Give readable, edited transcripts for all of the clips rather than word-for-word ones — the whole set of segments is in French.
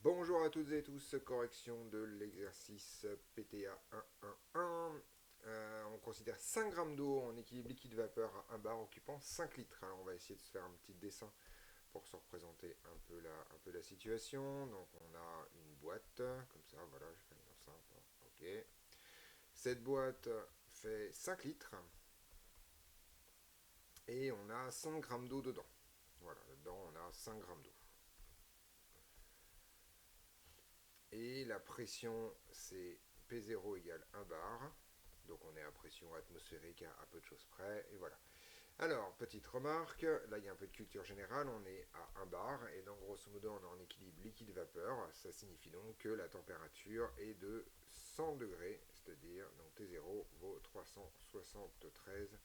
Bonjour à toutes et tous, correction de l'exercice PTA 1.1.1. On considère 5 grammes d'eau en équilibre liquide-vapeur à 1 bar occupant 5 litres. Alors on va essayer de se faire un petit dessin pour se représenter un peu la situation. Donc on a une boîte, comme ça, voilà, je vais faire simple. Ok. Cette boîte fait 5 litres et on a 5 grammes d'eau dedans. Voilà, dedans on a 5 grammes d'eau. Et la pression, c'est P0 égale 1 bar. Donc on est à pression atmosphérique à peu de choses près. Et voilà. Alors, petite remarque, là il y a un peu de culture générale, on est à 1 bar. Et donc grosso modo on est en équilibre liquide-vapeur. Ça signifie donc que la température est de 100 degrés. C'est-à-dire, donc T0 vaut 373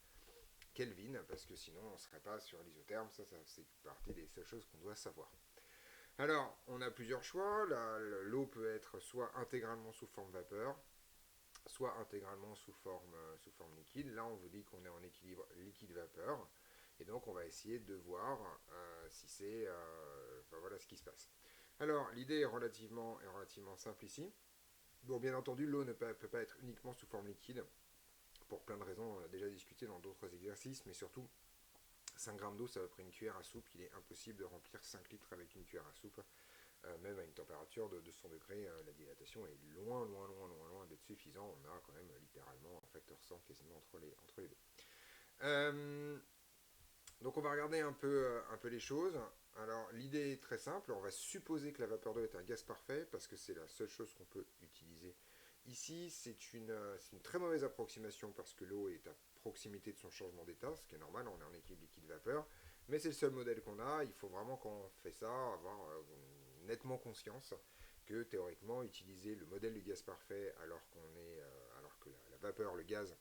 Kelvin. Parce que sinon on ne serait pas sur l'isotherme. Ça c'est partie des seules choses qu'on doit savoir. Alors, on a plusieurs choix. L'eau peut être soit intégralement sous forme vapeur, soit intégralement sous forme liquide. Là, on vous dit qu'on est en équilibre liquide-vapeur. Et donc, on va essayer de voir si c'est. Enfin, voilà ce qui se passe. Alors, l'idée est relativement simple ici. Bon, bien entendu, l'eau ne peut pas être uniquement sous forme liquide, pour plein de raisons. On a déjà discuté dans d'autres exercices, mais surtout, 5 grammes d'eau, ça va prendre une cuillère à soupe. Il est impossible de remplir 5 litres avec une cuillère à soupe. Même à une température de 200 degrés, la dilatation est loin, loin, loin, loin, loin d'être suffisant. On a quand même littéralement un facteur 100 quasiment entre les deux. Euh, donc on va regarder un peu les choses. Alors l'idée est très simple, on va supposer que la vapeur d'eau est un gaz parfait parce que c'est la seule chose qu'on peut utiliser. Ici, c'est une très mauvaise approximation parce que l'eau est à proximité de son changement d'état, ce qui est normal, on est en équilibre liquide-vapeur, mais c'est le seul modèle qu'on a. Il faut vraiment, quand on fait ça, avoir nettement conscience que théoriquement, utiliser le modèle du gaz parfait alors que la vapeur, le gaz,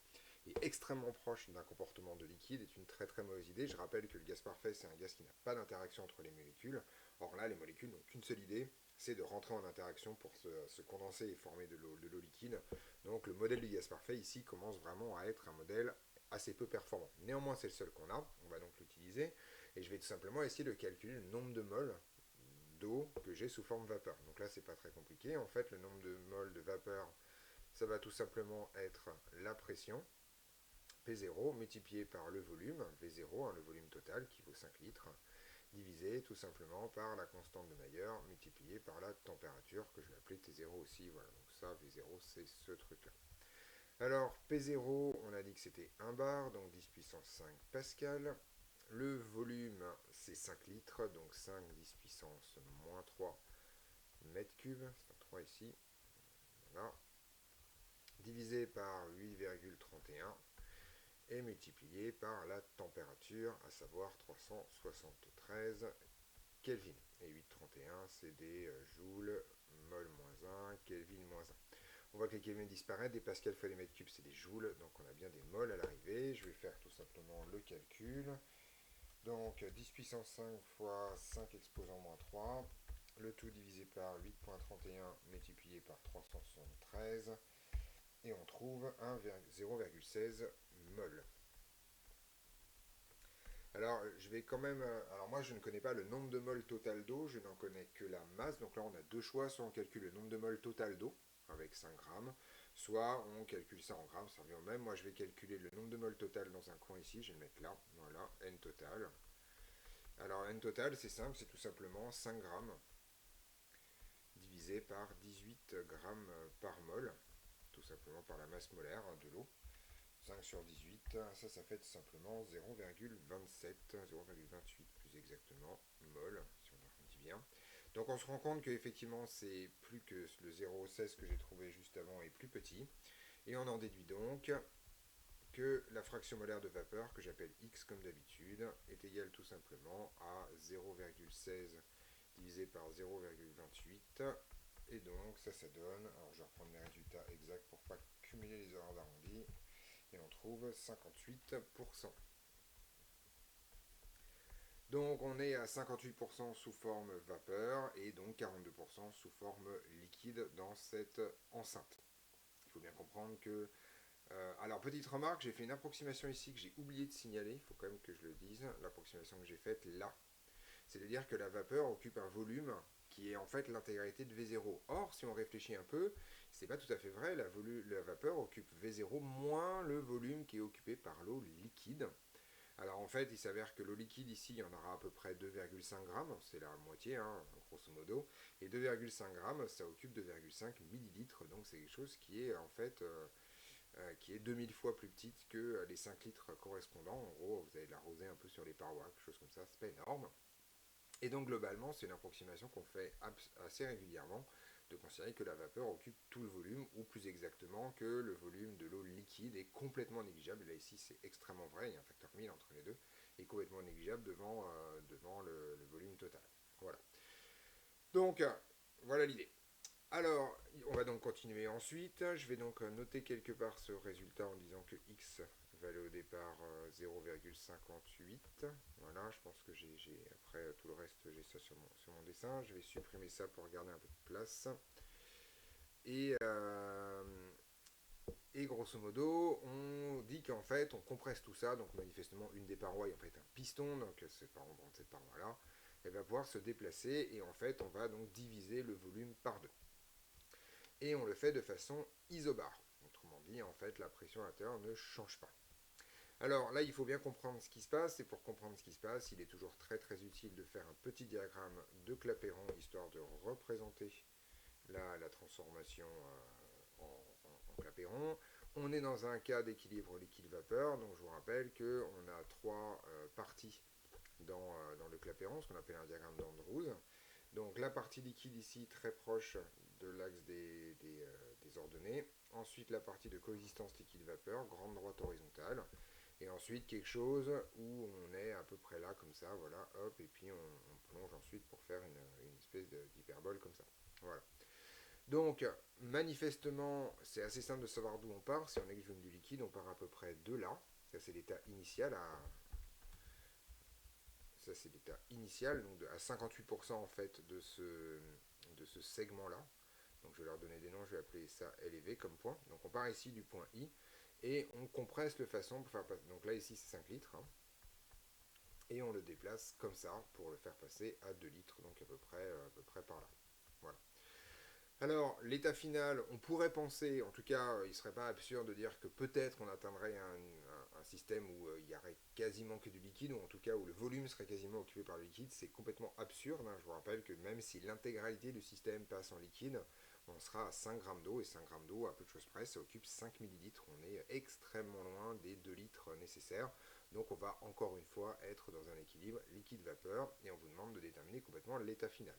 est extrêmement proche d'un comportement de liquide est une très très mauvaise idée. Je rappelle que le gaz parfait, c'est un gaz qui n'a pas d'interaction entre les molécules. Or là, les molécules n'ont qu'une seule idée, c'est de rentrer en interaction pour se condenser et former de l'eau liquide. Donc le modèle du gaz parfait ici commence vraiment à être un modèle assez peu performant. Néanmoins, c'est le seul qu'on a, on va donc l'utiliser, et je vais tout simplement essayer de calculer le nombre de moles d'eau que j'ai sous forme vapeur. Donc là, c'est pas très compliqué. En fait, le nombre de moles de vapeur, ça va tout simplement être la pression, P0 multiplié par le volume, V0, hein, le volume total qui vaut 5 litres, divisé tout simplement par la constante de Mayer multiplié par la température que je vais appeler T0 aussi. Voilà, donc ça, V0, c'est ce truc-là. Alors, P0, on a dit que c'était 1 bar, donc 10 puissance 5 pascal. Le volume, c'est 5 litres, donc 5 10 puissance moins 3 mètres cubes, c'est un 3 ici. Voilà. Divisé par 8,31 et multiplié par la température, à savoir 373 Kelvin. Et 831, c'est des joules, mol moins 1, Kelvin moins 1. On voit que les Kelvin disparaissent, des pascals fois des mètres cubes, c'est des joules, donc on a bien des mols à l'arrivée. Je vais faire tout simplement le calcul. Donc 10 puissance 5 fois 5 exposant moins 3, le tout divisé par 8,31 multiplié par 373, et on trouve 0,16 mol. Alors, je vais quand même. Alors, moi, je ne connais pas le nombre de moles total d'eau, je n'en connais que la masse. Donc là, on a deux choix. Soit on calcule le nombre de moles total d'eau, avec 5 grammes, soit on calcule ça en grammes, ça revient au même. Moi, je vais calculer le nombre de moles total dans un coin ici. Je vais le mettre là. Voilà, N total. Alors, N total, c'est simple, c'est tout simplement 5 grammes divisé par 18 grammes par mol, tout simplement par la masse molaire de l'eau. 5 sur 18, ça fait tout simplement 0,27, 0,28 plus exactement, mol, si on arrondit bien. Donc on se rend compte qu'effectivement c'est plus que le 0,16 que j'ai trouvé juste avant est plus petit. Et on en déduit donc que la fraction molaire de vapeur, que j'appelle X comme d'habitude, est égale tout simplement à 0,16 divisé par 0,28. Et donc ça donne, alors je vais reprendre les résultats exacts pour ne pas cumuler les erreurs d'arrondi, et on trouve 58%. Donc on est à 58% sous forme vapeur et donc 42% sous forme liquide dans cette enceinte. Il faut bien comprendre que... alors petite remarque, j'ai fait une approximation ici que j'ai oublié de signaler, il faut quand même que je le dise, l'approximation que j'ai faite là. C'est-à-dire que la vapeur occupe un volume qui est en fait l'intégralité de V0. Or, si on réfléchit un peu, c'est pas tout à fait vrai, la vapeur occupe V0 moins le volume qui est occupé par l'eau liquide. Alors en fait, il s'avère que l'eau liquide ici, il y en aura à peu près 2,5 grammes, c'est la moitié, hein, grosso modo, et 2,5 grammes, ça occupe 2,5 millilitres, donc c'est quelque chose qui est en fait qui est 2000 fois plus petite que les 5 litres correspondants. En gros, vous avez de la rosée un peu sur les parois, quelque chose comme ça, c'est pas énorme. Et donc globalement, c'est une approximation qu'on fait assez régulièrement, de considérer que la vapeur occupe tout le volume, ou plus exactement que le volume de l'eau liquide est complètement négligeable. Et là ici c'est extrêmement vrai, il y a un facteur 1000 entre les deux, est complètement négligeable devant le volume total. Voilà. Donc voilà l'idée. Alors, on va donc continuer ensuite. Je vais donc noter quelque part ce résultat en disant que x valait au départ 0,58. Voilà, je pense que après tout le reste, j'ai ça sur mon dessin. Je vais supprimer ça pour garder un peu de place. Et, euh, et grosso modo, on dit qu'en fait, on compresse tout ça. Donc manifestement, une des parois est en fait un piston. Donc cette paroi-là, elle va pouvoir se déplacer. Et en fait, on va donc diviser le volume par deux. Et on le fait de façon isobare. Autrement dit, en fait, la pression à l'intérieur ne change pas. Alors là, il faut bien comprendre ce qui se passe, et pour comprendre ce qui se passe, il est toujours très très utile de faire un petit diagramme de Clapeyron, histoire de représenter la transformation en Clapeyron. On est dans un cas d'équilibre liquide-vapeur, donc je vous rappelle qu'on a trois parties dans le Clapeyron, ce qu'on appelle un diagramme d'Andrews. Donc la partie liquide ici, très proche de l'axe des ordonnées. Ensuite, la partie de coexistence liquide-vapeur, grande droite horizontale. Et ensuite, quelque chose où on est à peu près là, comme ça, voilà, hop, et puis on plonge ensuite pour faire une espèce d'hyperbole comme ça. Voilà. Donc, manifestement, c'est assez simple de savoir d'où on part. Si on exhume du liquide, on part à peu près de là. Ça, c'est l'état initial ça, c'est l'état initial, donc à 58% en fait de ce segment-là. Donc je vais leur donner des noms, je vais appeler ça L et V comme point. Donc on part ici du point I et on compresse de façon pour faire passer. Donc là ici c'est 5 litres. Hein, et on le déplace comme ça pour le faire passer à 2 litres, donc à peu près par là. Voilà. Alors, l'état final, on pourrait penser, en tout cas, il ne serait pas absurde de dire que peut-être on atteindrait un système où il y aurait quasiment que du liquide, ou en tout cas où le volume serait quasiment occupé par le liquide. C'est complètement absurde. Hein. Je vous rappelle que même si l'intégralité du système passe en liquide, on sera à 5 grammes d'eau, et 5 grammes d'eau, à peu de choses près, ça occupe 5 millilitres. On est extrêmement loin des 2 litres nécessaires. Donc on va encore une fois être dans un équilibre liquide-vapeur, et on vous demande de déterminer complètement l'état final.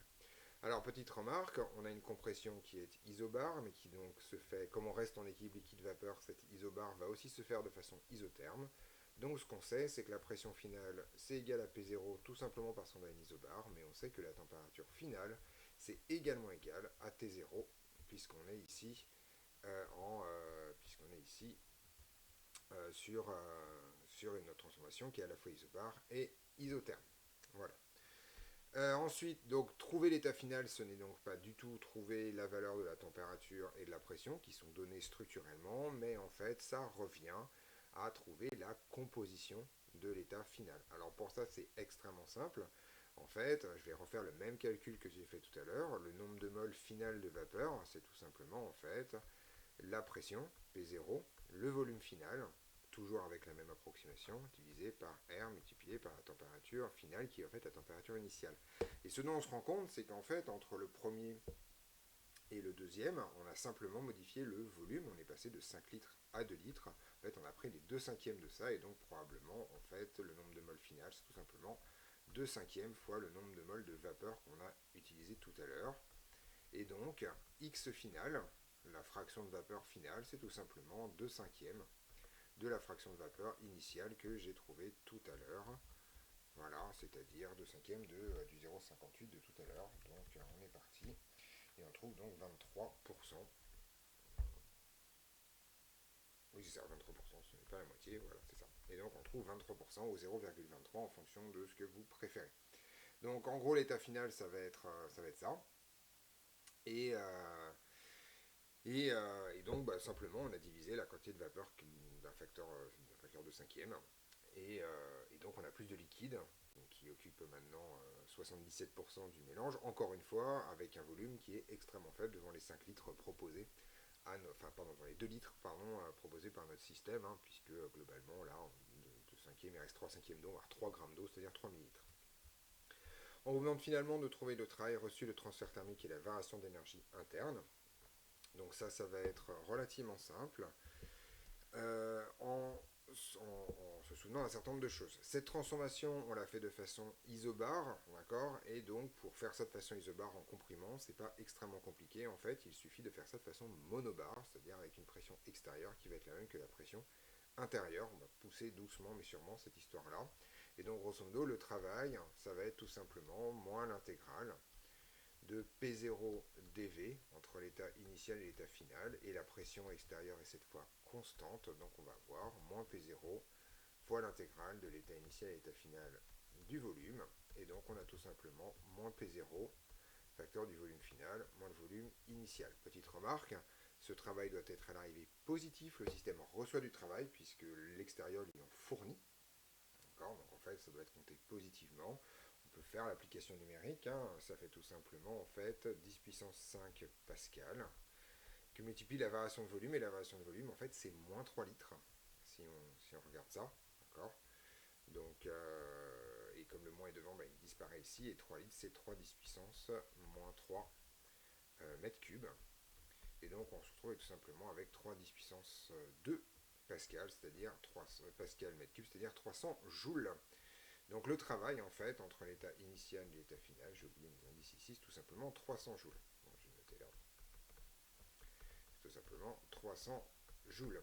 Alors, petite remarque, on a une compression qui est isobare, mais qui donc se fait, comme on reste en équilibre liquide-vapeur, cette isobare va aussi se faire de façon isotherme. Donc, ce qu'on sait, c'est que la pression finale, c'est égal à P0, tout simplement parce qu'on a une isobare, mais on sait que la température finale, c'est également égal à T0, puisqu'on est ici, sur une autre transformation qui est à la fois isobare et isotherme. Voilà. Ensuite, donc trouver l'état final, ce n'est donc pas du tout trouver la valeur de la température et de la pression qui sont données structurellement, mais en fait ça revient à trouver la composition de l'état final. Alors pour ça c'est extrêmement simple. En fait, je vais refaire le même calcul que j'ai fait tout à l'heure. Le nombre de moles final de vapeur, c'est tout simplement en fait la pression, P0, le volume final, toujours avec la même approximation, divisé par R multiplié par la température finale qui est en fait la température initiale. Et ce dont on se rend compte, c'est qu'en fait, entre le premier et le deuxième, on a simplement modifié le volume, on est passé de 5 litres à 2 litres. En fait, on a pris les 2 cinquièmes de ça, et donc probablement, en fait, le nombre de moles final, c'est tout simplement 2 cinquièmes fois le nombre de moles de vapeur qu'on a utilisé tout à l'heure. Et donc, X final, la fraction de vapeur finale, c'est tout simplement 2 cinquièmes de la fraction de vapeur initiale que j'ai trouvée tout à l'heure. Voilà, c'est-à-dire 2 cinquièmes du 0,58 de tout à l'heure. Donc on est parti. Et on trouve donc 23%. Oui, c'est ça, 23%, ce n'est pas la moitié, voilà, c'est ça. Et donc on trouve 23% ou 0,23 en fonction de ce que vous préférez. Donc en gros, l'état final, ça va être ça. Et, euh, et donc, simplement, on a divisé la quantité de vapeur d'un facteur de cinquième. Et donc on a plus de liquide, donc qui occupe maintenant 77% du mélange, encore une fois avec un volume qui est extrêmement faible devant les 5 litres proposés, enfin pardon, dans les 2 litres pardon, proposés par notre système, hein, puisque globalement là, de cinquième, il reste 3 cinquièmes d'eau, voire 3 grammes d'eau, c'est-à-dire 3 millilitres. On vous demande finalement de trouver le travail reçu, le transfert thermique et la variation d'énergie interne. Donc ça va être relativement simple. En se souvenant d'un certain nombre de choses. Cette transformation, on l'a fait de façon isobar, d'accord. Et donc, pour faire ça de façon isobar en comprimant, c'est pas extrêmement compliqué. En fait, il suffit de faire ça de façon monobar, c'est-à-dire avec une pression extérieure qui va être la même que la pression intérieure. On va pousser doucement mais sûrement cette histoire-là. Et donc, grosso modo, le travail, ça va être tout simplement moins l'intégrale de P0 dV entre l'état initial et l'état final, et la pression extérieure est cette fois constante, donc on va avoir moins P0 fois l'intégrale de l'état initial et l'état final du volume, et donc on a tout simplement moins P0, facteur du volume final, moins le volume initial. Petite remarque, ce travail doit être à l'arrivée positif, le système reçoit du travail puisque l'extérieur lui en fournit, donc en fait ça doit être compté positivement. On peut faire l'application numérique, hein, ça fait tout simplement en fait 10 puissance 5 pascal, que multiplie la variation de volume, et la variation de volume en fait c'est moins 3 litres, si on regarde ça, d'accord. Donc, et comme le moins est devant, il disparaît ici, et 3 litres c'est 3 10 puissance moins 3 mètres cubes, et donc on se retrouve tout simplement avec 3 10 puissance 2 pascal, c'est-à-dire 3 pascal mètre cube, c'est-à-dire 300 joules. Donc le travail, en fait, entre l'état initial et l'état final, j'ai oublié mes indices ici, c'est tout simplement 300 joules. Bon, je vais noter là. C'est tout simplement 300 joules.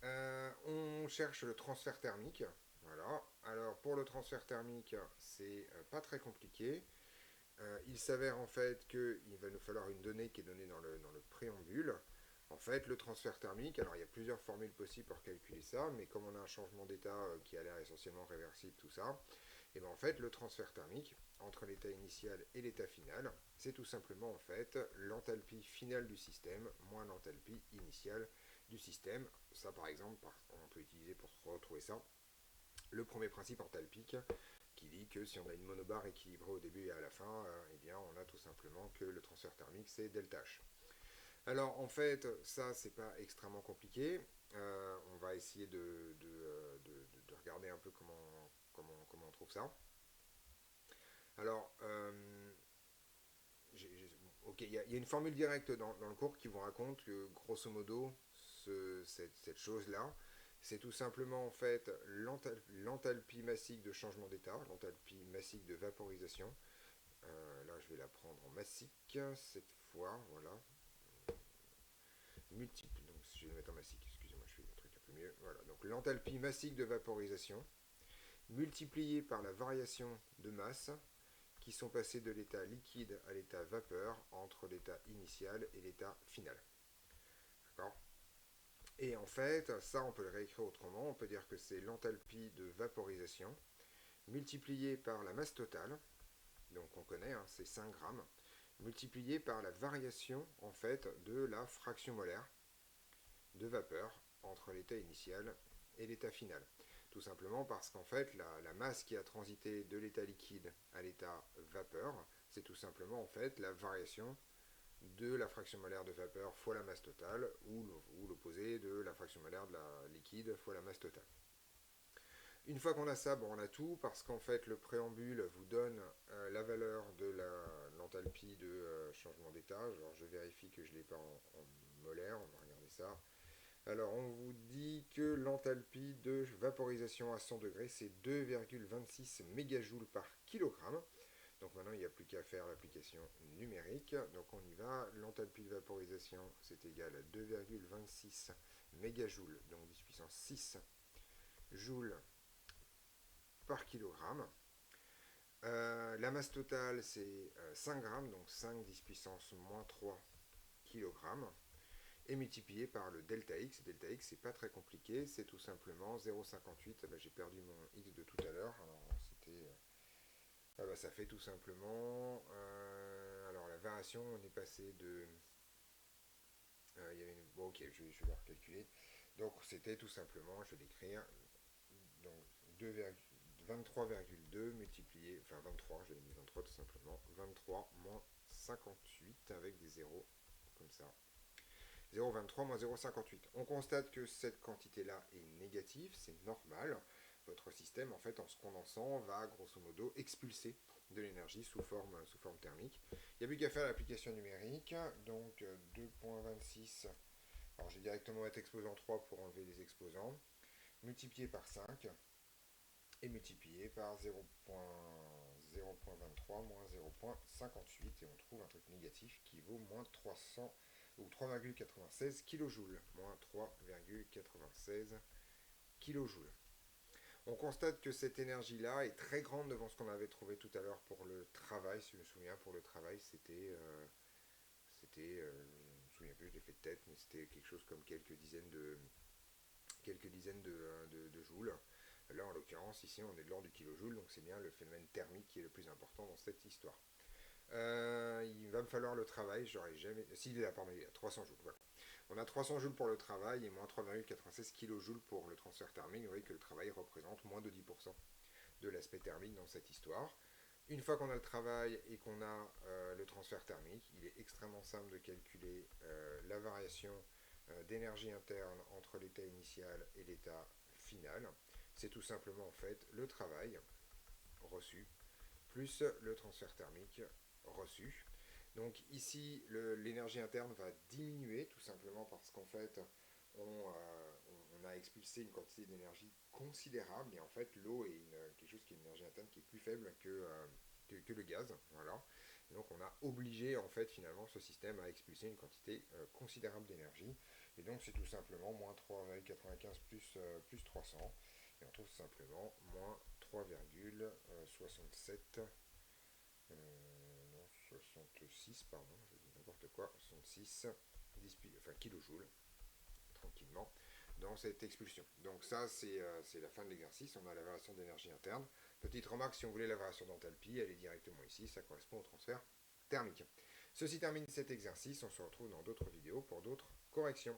On cherche le transfert thermique. Voilà. Alors pour le transfert thermique, c'est pas très compliqué. Il s'avère en fait qu'il va nous falloir une donnée qui est donnée dans le préambule. En fait, le transfert thermique, alors il y a plusieurs formules possibles pour calculer ça, mais comme on a un changement d'état qui a l'air essentiellement réversible, tout ça, et bien en fait, le transfert thermique entre l'état initial et l'état final, c'est tout simplement en fait l'enthalpie finale du système moins l'enthalpie initiale du système. Ça, par exemple, on peut utiliser pour retrouver ça le premier principe enthalpique qui dit que si on a une monobar équilibrée au début et à la fin, eh bien on a tout simplement que le transfert thermique c'est delta H. Alors en fait, ça c'est pas extrêmement compliqué. On va essayer de regarder un peu comment on trouve ça. Alors, ok, il y a une formule directe dans le cours qui vous raconte que grosso modo, cette chose-là, c'est tout simplement en fait l'enthalpie massique de changement d'état, l'enthalpie massique de vaporisation. Là, je vais la prendre en massique cette fois, voilà. Multiple, donc je vais le mettre en massique, excusez-moi, je fais le truc un peu mieux. Voilà, donc l'enthalpie massique de vaporisation multipliée par la variation de masse qui sont passés de l'état liquide à l'état vapeur entre l'état initial et l'état final. D'accord. Et en fait, ça on peut le réécrire autrement, on peut dire que c'est l'enthalpie de vaporisation multipliée par la masse totale, donc on connaît, hein, c'est 5 grammes, multipliée par la variation en fait de la fraction molaire de vapeur entre l'état initial et l'état final. Tout simplement parce qu'en fait, la masse qui a transité de l'état liquide à l'état vapeur, c'est tout simplement en fait la variation de la fraction molaire de vapeur fois la masse totale, ou l'opposé de la fraction molaire de la liquide fois la masse totale. Une fois qu'on a ça, bon, on a tout, parce qu'en fait le préambule vous donne la valeur de l'enthalpie de changement d'état. Alors je vérifie que je ne l'ai pas en molaire, on va regarder ça. Alors, on vous dit que l'enthalpie de vaporisation à 100 degrés, c'est 2,26 mégajoules par kilogramme. Donc maintenant, il n'y a plus qu'à faire l'application numérique. Donc on y va. L'enthalpie de vaporisation, c'est égal à 2,26 mégajoules, donc 10 puissance 6 joules par kilogramme. La masse totale, c'est 5 grammes, donc 5 10 puissance moins 3 kilogrammes, et multiplié par le delta X. Delta X, c'est pas très compliqué, c'est tout simplement 0,58. J'ai perdu mon X de tout à l'heure. Alors, c'était. Ça fait tout simplement. Alors, la variation, on est passé de. Il y avait une. Bon, ok, je vais la recalculer. Donc, c'était tout simplement, je vais l'écrire. Donc, 23,2 multiplié, enfin 23, j'ai mis 23 tout simplement, 23 moins 58 avec des zéros comme ça. 0,23 moins 0,58. On constate que cette quantité-là est négative, c'est normal. Votre système, en fait, en se condensant, va grosso modo expulser de l'énergie sous forme thermique. Il n'y a plus qu'à faire l'application numérique, donc 2,26. Alors j'ai directement mettre exposant 3 pour enlever les exposants, multiplié par 5 et multiplié par 0,23 moins 0,58 et on trouve un truc négatif qui vaut moins 300 ou 3,96 kJ, moins 3,96 kJ. On constate que cette énergie-là est très grande devant ce qu'on avait trouvé tout à l'heure pour le travail. Si je me souviens, pour le travail, je me souviens plus, je l'ai fait de tête, mais c'était quelque chose comme quelques dizaines de joules. Là, en l'occurrence, ici, on est de l'ordre du kilojoule, donc c'est bien le phénomène thermique qui est le plus important dans cette histoire. Il va me falloir le travail, j'aurais jamais... S'il est là, pardon, il est à 300 joules, voilà. On a 300 joules pour le travail et moins 3,96 kJ pour le transfert thermique. Vous voyez que le travail représente moins de 10% de l'aspect thermique dans cette histoire. Une fois qu'on a le travail et qu'on a le transfert thermique, il est extrêmement simple de calculer la variation d'énergie interne entre l'état initial et l'état final. C'est tout simplement en fait le travail reçu plus le transfert thermique reçu. Donc ici, l'énergie interne va diminuer tout simplement parce qu'en fait, on a expulsé une quantité d'énergie considérable et en fait, l'eau est quelque chose qui est une énergie interne qui est plus faible que le gaz. Voilà. Et donc on a obligé en fait finalement ce système à expulser une quantité considérable d'énergie. Et donc c'est tout simplement moins 3,95 plus 300. Et on trouve simplement moins 3,67 non, 66, pardon, je dis n'importe quoi, 66 enfin, kilojoules, tranquillement, dans cette expulsion. Donc ça, c'est la fin de l'exercice, on a la variation d'énergie interne. Petite remarque, si on voulait la variation d'enthalpie, elle est directement ici, ça correspond au transfert thermique. Ceci termine cet exercice, on se retrouve dans d'autres vidéos pour d'autres corrections.